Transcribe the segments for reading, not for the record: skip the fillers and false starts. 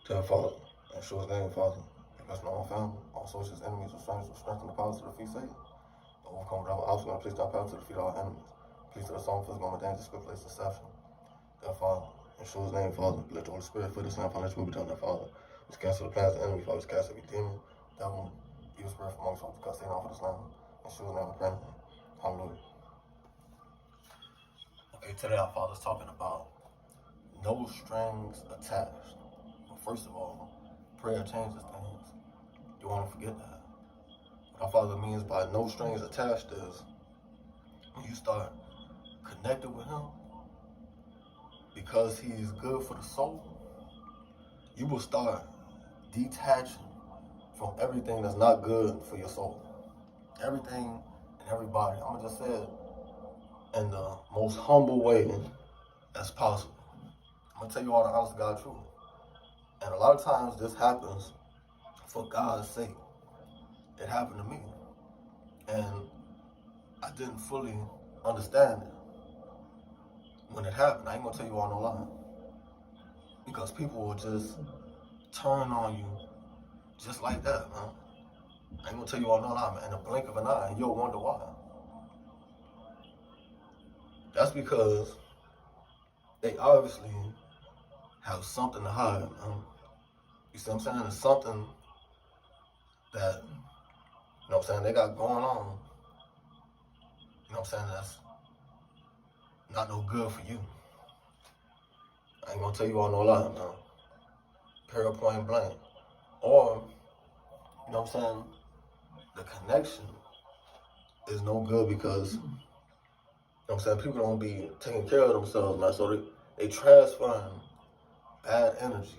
Dear Father, and show his name, Father. Give us our family, also his enemies or strangers, with strength and the power to defeat Satan. Overcome without obstacle, and please our power to defeat our enemies. Please to the song, physical, and dangerous, good place, deception. Dear Father, and show his name, Father. Let the Holy Spirit fill this lamp, let your will be done, dear Father. Let's cancel the plans of the enemy, Father. Let's cast every demon, devil, evil spirit from amongst us, to cut Satan off of this lamp. And show his name, we pray. Hallelujah. Okay, today our Father's talking about no strings attached. Well, first of all, prayer changes things. You want to forget that. What our Father means by no strings attached is when you start connected with Him, because He's good for the soul, you will start detaching from everything that's not good for your soul. Everything and everybody. I'm going to just say it in the most humble way as possible. I'm going to tell you all the honest to God truth. And a lot of times this happens for God's sake. It happened to me. And I didn't fully understand it when it happened. I ain't going to tell you all no lie. Because people will just turn on you just like that, man. I ain't going to tell you all no lie, man. In the blink of an eye, and you'll wonder why. That's because they obviously have something to hide, man. You see what I'm saying? It's something that, you know what I'm saying, they got going on. You know what I'm saying? That's not no good for you. I ain't gonna tell you all no lie, man. Period, point blank. Or, you know what I'm saying, the connection is no good because, you know what I'm saying, people don't be taking care of themselves, man. So they transferring bad energy.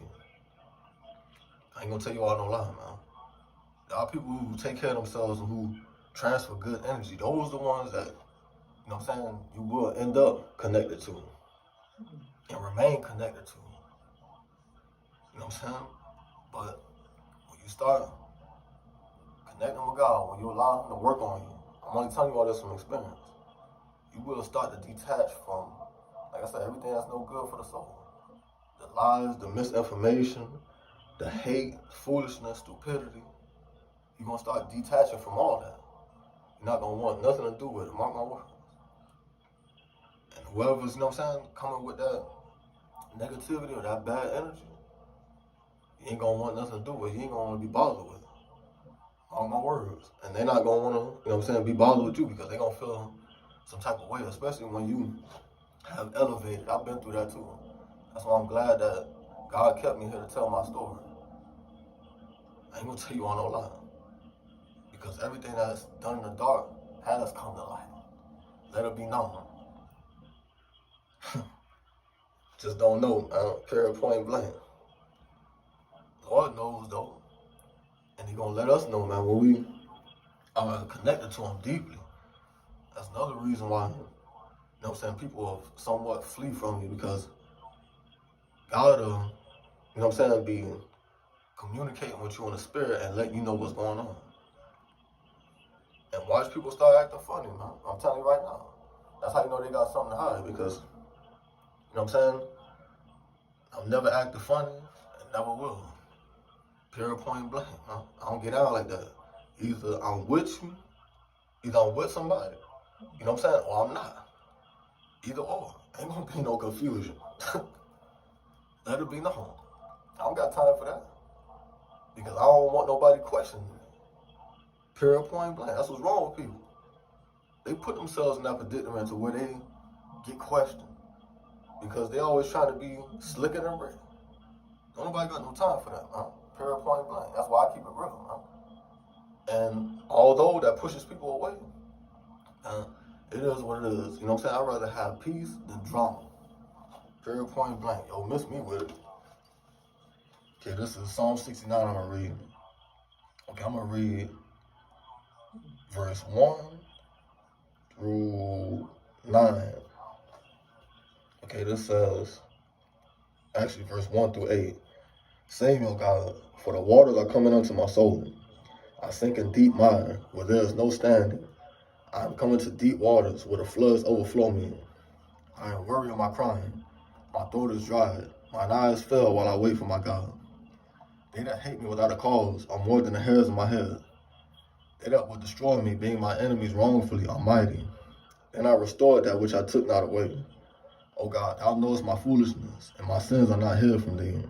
I ain't gonna tell you all no lie, man. There are people who take care of themselves and who transfer good energy. Those are the ones that, you know what I'm saying, you will end up connected to and remain connected to. You know what I'm saying? But when you start connecting with God, when you allow Him to work on you, I'm only telling you all this from experience, you will start to detach from, like I said, everything that's no good for the soul. The lies, the misinformation, the hate, foolishness, stupidity. You're going to start detaching from all that. You're not going to want nothing to do with it, mark my words. And whoever's, you know what I'm saying, coming with that negativity or that bad energy, you ain't going to want nothing to do with it. You ain't going to want to be bothered with it. Mark my words. And they're not going to want to, you know what I'm saying, be bothered with you because they're going to feel some type of way, especially when you have elevated. I've been through that too. That's why I'm glad that God kept me here to tell my story. I ain't going to tell you all no lie. Because everything that's done in the dark has come to light. Let it be known. Just don't know, period, point blank. Lord knows though. And He's going to let us know, man, when we are connected to Him deeply. That's another reason why, you know what I'm saying, people have somewhat flee from you because God will, you know what I'm saying, be communicating with you in the spirit and letting you know what's going on. And watch people start acting funny, man. I'm telling you right now. That's how you know they got something to hide because, you know what I'm saying, I've never acted funny and never will. Period, point blank. I don't get out like that. Either I'm with you, either I'm with somebody, you know what I'm saying, or I'm not. Either or. Ain't gonna be no confusion. Let it be known. I don't got time for that. Because I don't want nobody questioning me. Period, point blank. That's what's wrong with people. They put themselves in that predicament to where they get questioned. Because they always trying to be slicker than Rick. Don't nobody got no time for that, man. Period, point blank. That's why I keep it real, man. And although that pushes people away, it is what it is. You know what I'm saying? I'd rather have peace than drama. Period, point blank. Yo, miss me with it. Okay, this is Psalm 69 I'm going to read. Okay, I'm going to read verse 1 through 9. Okay, this says, actually verse 1 through 8. Save me, O God, for the waters are coming unto my soul. I sink in deep mire where there is no standing. I am coming to deep waters where the floods overflow me. I am weary of my crying. My throat is dried. Mine eyes fail while I wait for my God. They that hate me without a cause are more than the hairs of my head. They that would destroy me, being my enemies wrongfully, are mighty. And I restored that which I took not away. O God, thou knowest my foolishness, and my sins are not hid from thee.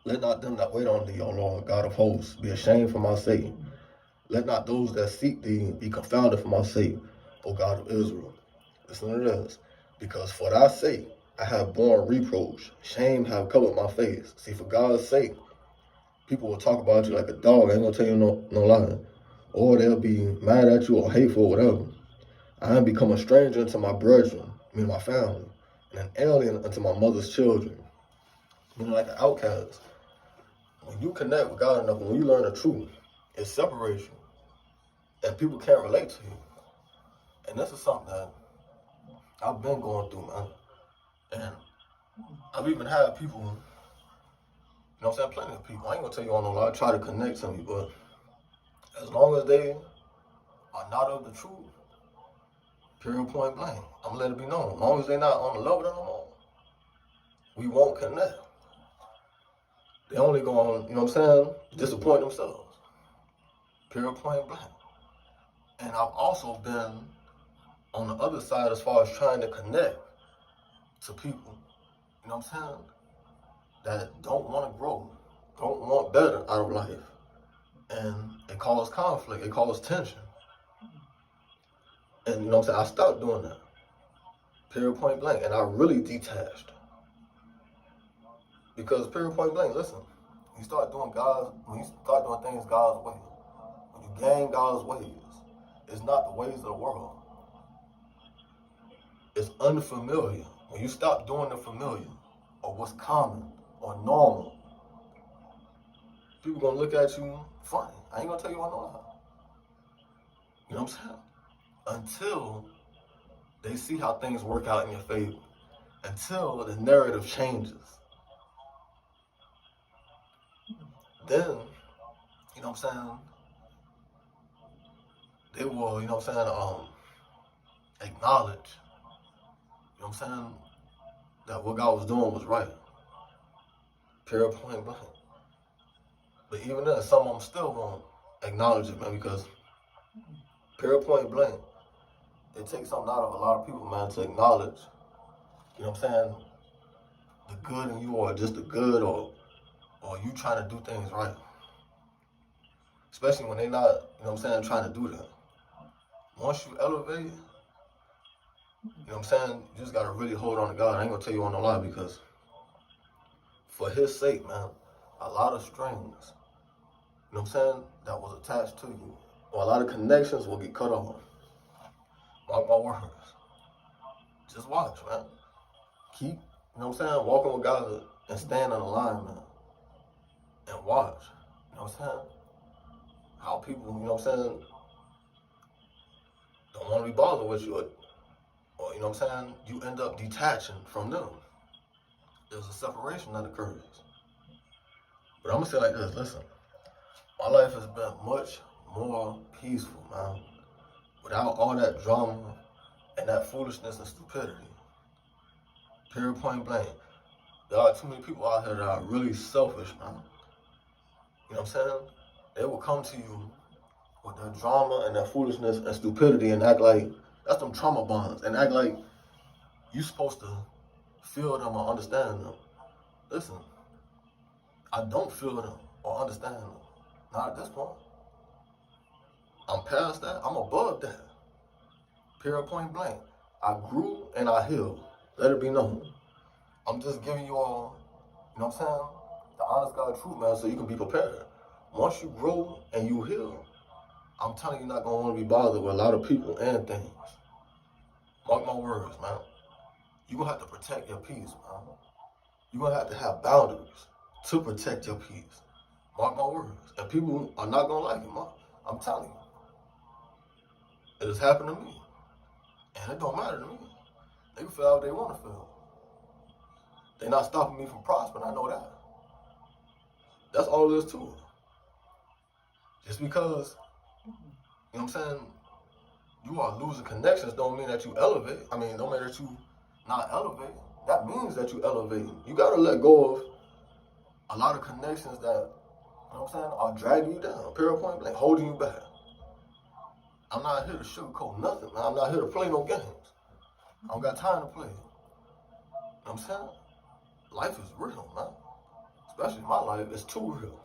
Let not them that wait on thee, O Lord, God of hosts, be ashamed for my sake. Let not those that seek thee be confounded for my sake, O God of Israel. Listen to this. Because for thy sake I have borne reproach, shame have covered my face. See, for God's sake, people will talk about you like a dog. I ain't gonna tell you no lie. Or they'll be mad at you or hateful or whatever. I am become a stranger unto my brethren, meaning my family, and an alien unto my mother's children, meaning like an outcast. When you connect with God enough, when you learn the truth, it separates you, and people can't relate to you. And this is something that I've been going through, man. And I've even had people, you know what I'm saying, plenty of people, I ain't gonna tell you all no lie, try to connect to me, but as long as they are not of the truth, period, point blank, I'm gonna let it be known. As long as they're not on the level that I'm on, we won't connect. They only gonna, you know what I'm saying, disappoint themselves. Period, point blank. And I've also been on the other side as far as trying to connect to people, you know what I'm saying, that don't want to grow, don't want better out of life. And it causes conflict, it causes tension. And you know what I'm saying, I stopped doing that. Period, point blank. And I really detached. Because period, point blank, listen, when you start doing things God's way, when you gain God's ways, it's not the ways of the world. It's unfamiliar. When you stop doing the familiar, or what's common, or normal, people gonna look at you funny. I ain't gonna tell you I know how. You know what I'm saying? Until they see how things work out in your favor. Until the narrative changes. Then, you know what I'm saying, they will, you know what I'm saying, acknowledge, you know what I'm saying, that what God was doing was right. Period, point blank. But even then, some of them still won't acknowledge it, man, because period, point blank, it takes something out of a lot of people, man, to acknowledge, you know what I'm saying, the good in you, or just the good, or you trying to do things right. Especially when they not, you know what I'm saying, trying to do that. Once you elevate, you know what I'm saying, you just gotta really hold on to God. I ain't gonna tell you on no lie, because for his sake, man, a lot of strings, you know what I'm saying, that was attached to you, or a lot of connections will get cut off. Mark my words. Just watch, man. Keep, you know what I'm saying, walking with God and stand in alignment. And watch, you know what I'm saying, how people, you know what I'm saying, don't want to be bothered with you, or you know what I'm saying, you end up detaching from them. There's a separation that occurs. But I'm gonna say like this, listen, my life has been much more peaceful, man, without all that drama and that foolishness and stupidity. Period, point blank. There are too many people out here that are really selfish, man. You know what I'm saying? They will come to you with their drama and their foolishness and stupidity and act like that's them trauma bonds, and act like you supposed to feel them or understand them. Listen, I don't feel them or understand them. Not at this point. I'm past that. I'm above that. Period, point blank. I grew and I healed. Let it be known. I'm just giving you all, you know what I'm saying, the honest God truth, man, so you can be prepared. Once you grow and you heal, I'm telling you, you're not going to want to be bothered with a lot of people and things. Mark my words, man. You're going to have to protect your peace, man. You're going to have boundaries to protect your peace. Mark my words. And people are not going to like it, man. I'm telling you. It has happened to me. And it don't matter to me. They can feel how they want to feel. They're not stopping me from prospering, I know that. That's all there is to it. Just because, you know what I'm saying, you are losing connections don't mean that you elevate. I mean, don't mean that you not elevate. That means that you elevate. You got to let go of a lot of connections that, you know what I'm saying, are dragging you down, period, point blank, holding you back. I'm not here to sugarcoat nothing, man. I'm not here to play no games. I don't got time to play. You know what I'm saying? Life is real, man. Especially my life, it's too real.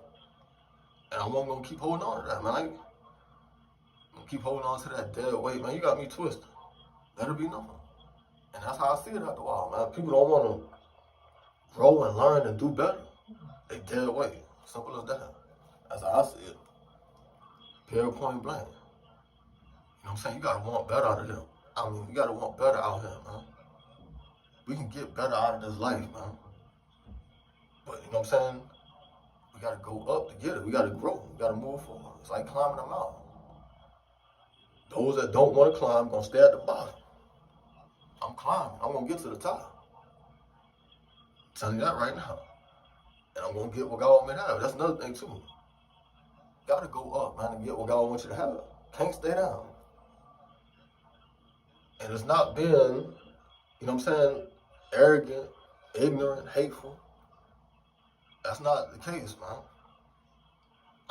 And I'm gonna keep holding on to that, man. I'm gonna keep holding on to that dead weight, man. You got me twisted. Let it be known. And that's how I see it after a while, man. People don't want to grow and learn and do better. They dead weight. Simple as that. That's how I see it. Period, point blank. You know what I'm saying? You gotta want better out of them. I mean, you gotta want better out here, man. We can get better out of this life, man. But you know what I'm saying? We gotta go up to get it. We gotta grow. We gotta move forward. It's like climbing a mountain. Those that don't want to climb gonna stay at the bottom. I'm climbing. I'm gonna get to the top. I'm telling you that right now. And I'm gonna get what God wants me to have. That's another thing too. Gotta go up, man, and get what God wants you to have. Can't stay down. And it's not being, you know what I'm saying, arrogant, ignorant, hateful. That's not the case, man.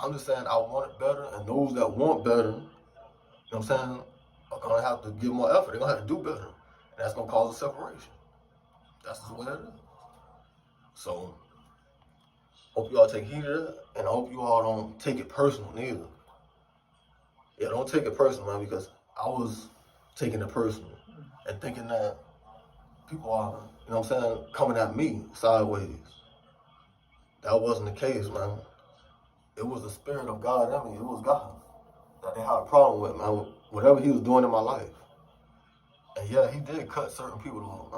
I'm just saying I want it better, and those that want better, you know what I'm saying, are gonna have to give more effort. They're gonna have to do better. And that's gonna cause a separation. That's just what it is. So, hope you all take heed of that, and I hope you all don't take it personal neither. Yeah, don't take it personal, man, because I was taking it personal and thinking that people are, you know what I'm saying, coming at me sideways. That wasn't the case, man. It was the Spirit of God in me. It was God that they had a problem with, man, whatever he was doing in my life. And yeah, he did cut certain people off,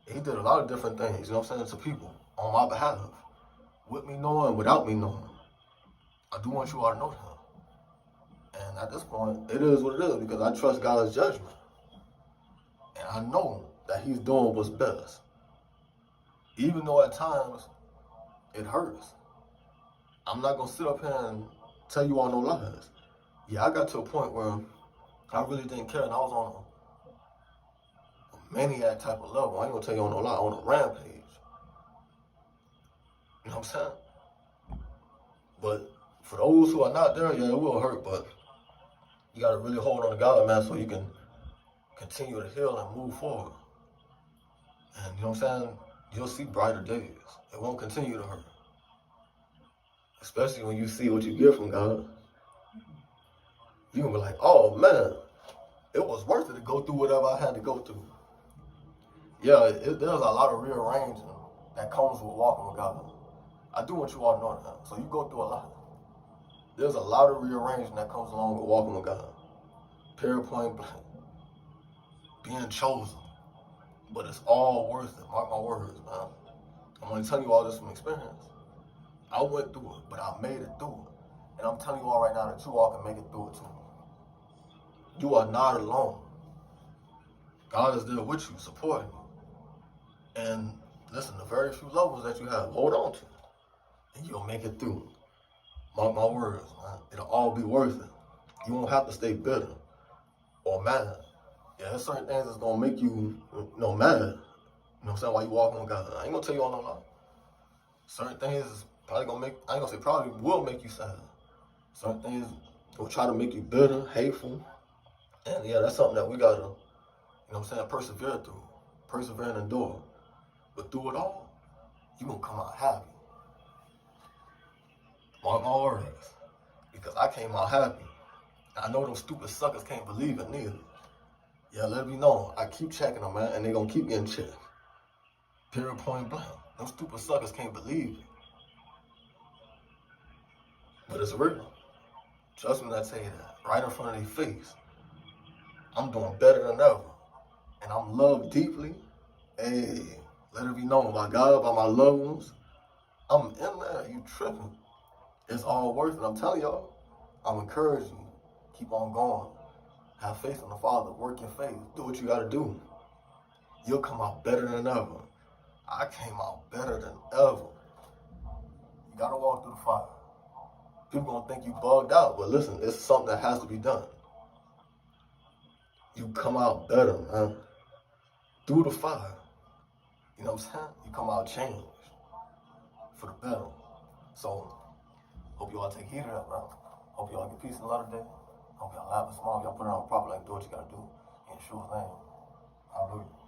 man. He did a lot of different things, you know what I'm saying, to people on my behalf, with me knowing, without me knowing. I do want you all to know that. And at this point, it is what it is because I trust God's judgment. And I know that he's doing what's best. Even though at times it hurts. I'm not going to sit up here and tell you all no lies. Yeah, I got to a point where I really didn't care and I was on a maniac type of level. I ain't going to tell you on no lie, on a rampage. You know what I'm saying? But for those who are not there, yeah, it will hurt, but you got to really hold on to God, man, so you can continue to heal and move forward. And you know what I'm saying? You'll see brighter days. It won't continue to hurt. Especially when you see what you get from God. You're going to be like, oh, man, it was worth it to go through whatever I had to go through. Yeah, there's a lot of rearranging that comes with walking with God. I do want you all to know that. So you go through a lot. There's a lot of rearranging that comes along with walking with God. Period, point blank. Being chosen. But it's all worth it. Mark my words, man. I'm going to tell you all this from experience. I went through it, but I made it through it. And I'm telling you all right now that you all can make it through it too. You are not alone. God is there with you, supporting you. And listen, the very few levels that you have, hold on to. And you'll make it through. Mark my words, man. It'll all be worth it. You won't have to stay bitter or mad. Yeah, there's certain things that's going to make you, mad. You know what I'm saying? While you walking with God. I ain't going to tell you all no lie. Certain things is probably going to make, I ain't going to say probably will make you sad. Certain things will try to make you bitter, hateful. And yeah, that's something that we got to, persevere through. Persevere and endure. But through it all, you're going to come out happy. Mark my words. Because I came out happy. I know them stupid suckers can't believe it neither. Yeah, let me know. I keep checking them, man, and they gonna keep getting checked. Period, point blank. Them stupid suckers can't believe it. But it's real. Trust me when I tell you that. Right in front of their face. I'm doing better than ever. And I'm loved deeply. Hey, let it be known by God, by my loved ones. I'm in there. You tripping. It's all worth it. I'm telling y'all. I'm encouraging you. Keep on going. Have faith in the Father. Work your faith. Do what you got to do. You'll come out better than ever. I came out better than ever. You got to walk through the fire. People going to think you bugged out. But listen, it's something that has to be done. You come out better, man. Through the fire. You know what I'm saying? You come out changed. for the better. So, hope y'all take heed of that, man. Hope y'all get peace in the light of day. Hope y'all laugh and smile. Y'all put it on proper, like do what you gotta do. And sure thing. Hallelujah.